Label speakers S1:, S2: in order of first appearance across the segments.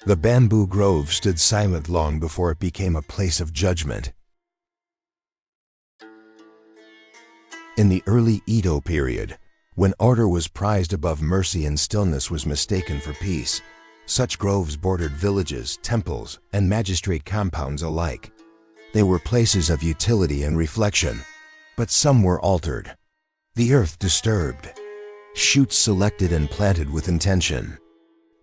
S1: The bamboo grove stood silent long before it became a place of judgment. In the early Edo period, when order was prized above mercy and stillness was mistaken for peace, such groves bordered villages, temples, and magistrate compounds alike. They were places of utility and reflection, but some were altered. The earth disturbed. Shoots selected and planted with intention.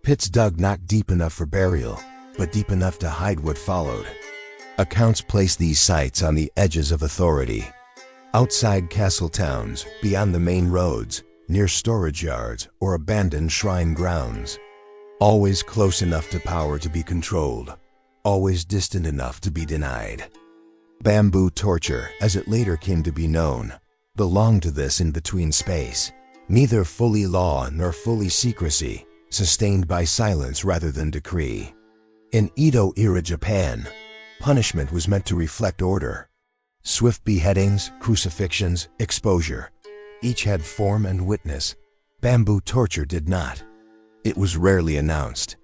S1: Pits dug not deep enough for burial, but deep enough to hide what followed. Accounts place these sites on the edges of authority. Outside castle towns, beyond the main roads, near storage yards or abandoned shrine grounds. Always close enough to power to be controlled, always distant enough to be denied. Bamboo torture, as it later came to be known, belonged to this in-between space, neither fully law nor fully secrecy, sustained by silence rather than decree. In Edo-era Japan, punishment was meant to reflect order. Swift beheadings, crucifixions, exposure, each had form and witness. Bamboo torture did not. It was rarely announced.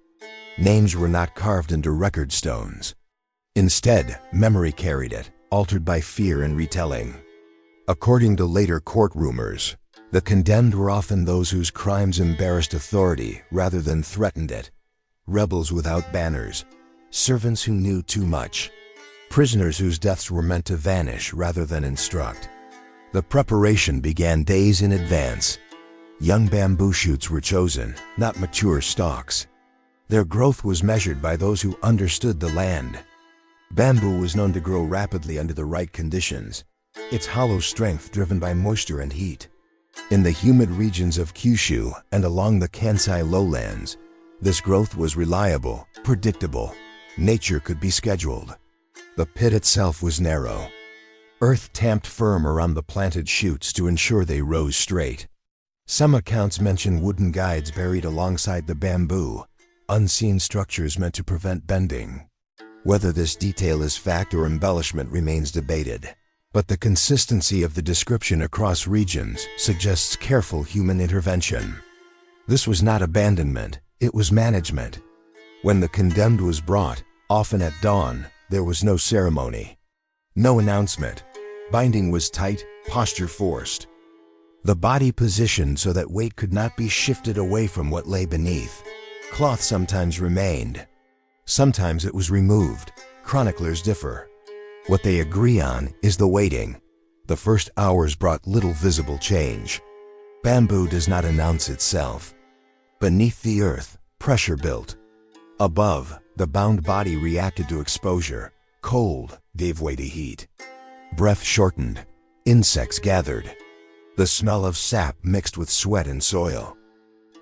S1: Names were not carved into record stones. Instead, memory carried it, altered by fear and retelling. According to later court rumors, the condemned were often those whose crimes embarrassed authority rather than threatened it. Rebels without banners, servants who knew too much, prisoners whose deaths were meant to vanish rather than instruct. The preparation began days in advance. Young bamboo shoots were chosen, not mature stalks. Their growth was measured by those who understood the land. Bamboo was known to grow rapidly under the right conditions, its hollow strength driven by moisture and heat. In the humid regions of Kyushu and along the Kansai lowlands, this growth was reliable, predictable. Nature could be scheduled. The pit itself was narrow. Earth tamped firm around the planted shoots to ensure they rose straight. Some accounts mention wooden guides buried alongside the bamboo, unseen structures meant to prevent bending. Whether this detail is fact or embellishment remains debated, but the consistency of the description across regions suggests careful human intervention. This was not abandonment, it was management. When the condemned was brought, often at dawn, there was no ceremony. No announcement. Binding was tight, posture forced. The body positioned so that weight could not be shifted away from what lay beneath. Cloth sometimes remained. Sometimes it was removed. Chroniclers differ. What they agree on is the waiting. The first hours brought little visible change. Bamboo does not announce itself. Beneath the earth, pressure built. Above, the bound body reacted to exposure. Cold gave way to heat. Breath shortened. Insects gathered. The smell of sap mixed with sweat and soil.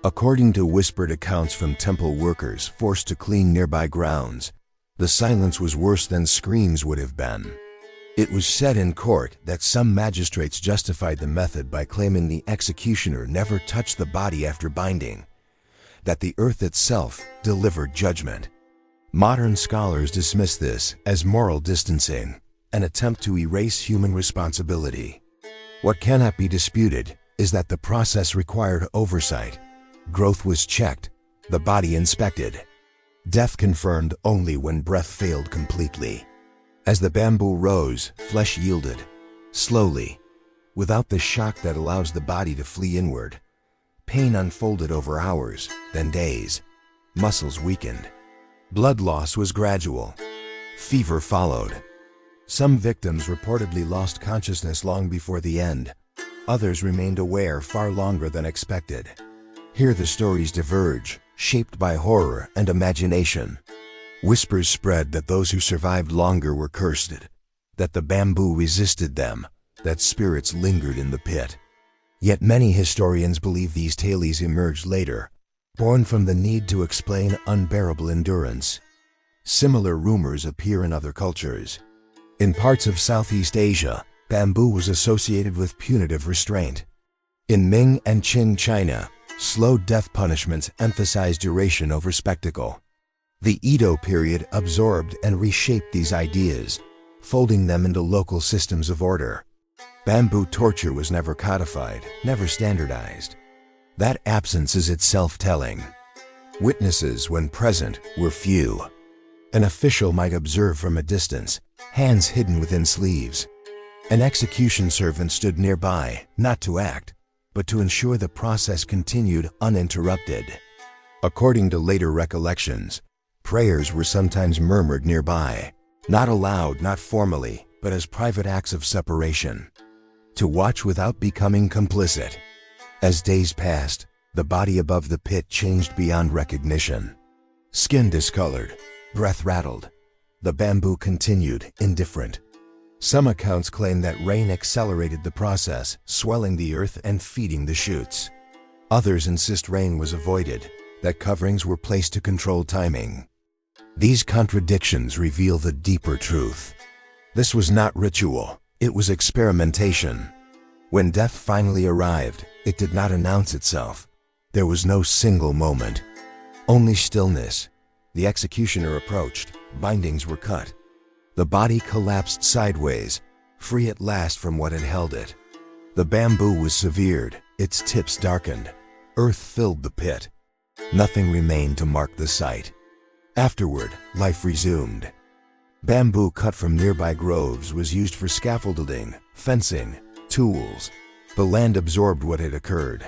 S1: According to whispered accounts from temple workers forced to clean nearby grounds, the silence was worse than screams would have been. It was said in court that some magistrates justified the method by claiming the executioner never touched the body after binding, that the earth itself delivered judgment. Modern scholars dismiss this as moral distancing, an attempt to erase human responsibility. What cannot be disputed is that the process required oversight. Growth was checked, the body inspected. Death confirmed only when breath failed completely. As the bamboo rose, flesh yielded, slowly, without the shock that allows the body to flee inward. Pain unfolded over hours, then days. Muscles weakened. Blood loss was gradual. Fever followed. Some victims reportedly lost consciousness long before the end. Others remained aware far longer than expected. Here the stories diverge, shaped by horror and imagination. Whispers spread that those who survived longer were cursed, that the bamboo resisted them, that spirits lingered in the pit. Yet many historians believe these tales emerged later, born from the need to explain unbearable endurance. Similar rumors appear in other cultures. In parts of Southeast Asia, bamboo was associated with punitive restraint. In Ming and Qing China, slow death punishments emphasized duration over spectacle. The Edo period absorbed and reshaped these ideas, folding them into local systems of order. Bamboo torture was never codified, never standardized. That absence is itself telling. Witnesses, when present, were few. An official might observe from a distance, hands hidden within sleeves. An execution servant stood nearby, not to act, but to ensure the process continued uninterrupted. According to later recollections, prayers were sometimes murmured nearby, not aloud, not formally, but as private acts of separation, to watch without becoming complicit. As days passed, the body above the pit changed beyond recognition. Skin discolored, breath rattled. The bamboo continued, indifferent. Some accounts claim that rain accelerated the process, swelling the earth and feeding the shoots. Others insist rain was avoided, that coverings were placed to control timing. These contradictions reveal the deeper truth. This was not ritual, it was experimentation. When death finally arrived, it did not announce itself. There was no single moment, only stillness. The executioner approached, bindings were cut. The body collapsed sideways, free at last from what had held it. The bamboo was severed, its tips darkened. Earth filled the pit. Nothing remained to mark the site. Afterward, life resumed. Bamboo cut from nearby groves was used for scaffolding, fencing, tools. The land absorbed what had occurred.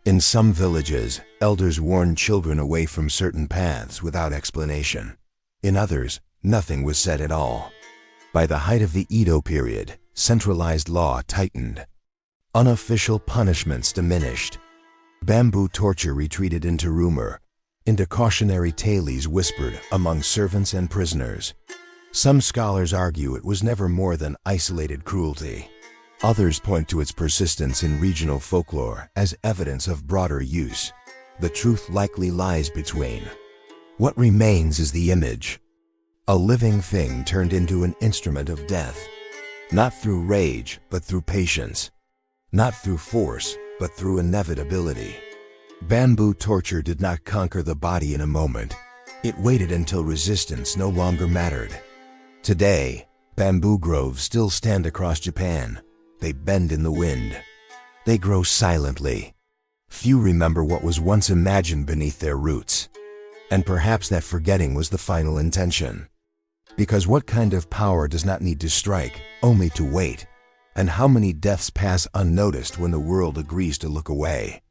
S1: In some villages, elders warned children away from certain paths without explanation. In others, nothing was said at all. By the height of the Edo period, centralized law tightened. Unofficial punishments diminished. Bamboo torture retreated into rumor, into cautionary tales whispered among servants and prisoners. Some scholars argue it was never more than isolated cruelty. Others point to its persistence in regional folklore as evidence of broader use. The truth likely lies between. What remains is the image. A living thing turned into an instrument of death. Not through rage, but through patience. Not through force, but through inevitability. Bamboo torture did not conquer the body in a moment. It waited until resistance no longer mattered. Today, bamboo groves still stand across Japan. They bend in the wind. They grow silently. Few remember what was once imagined beneath their roots. And perhaps that forgetting was the final intention. Because what kind of power does not need to strike, only to wait? And how many deaths pass unnoticed when the world agrees to look away?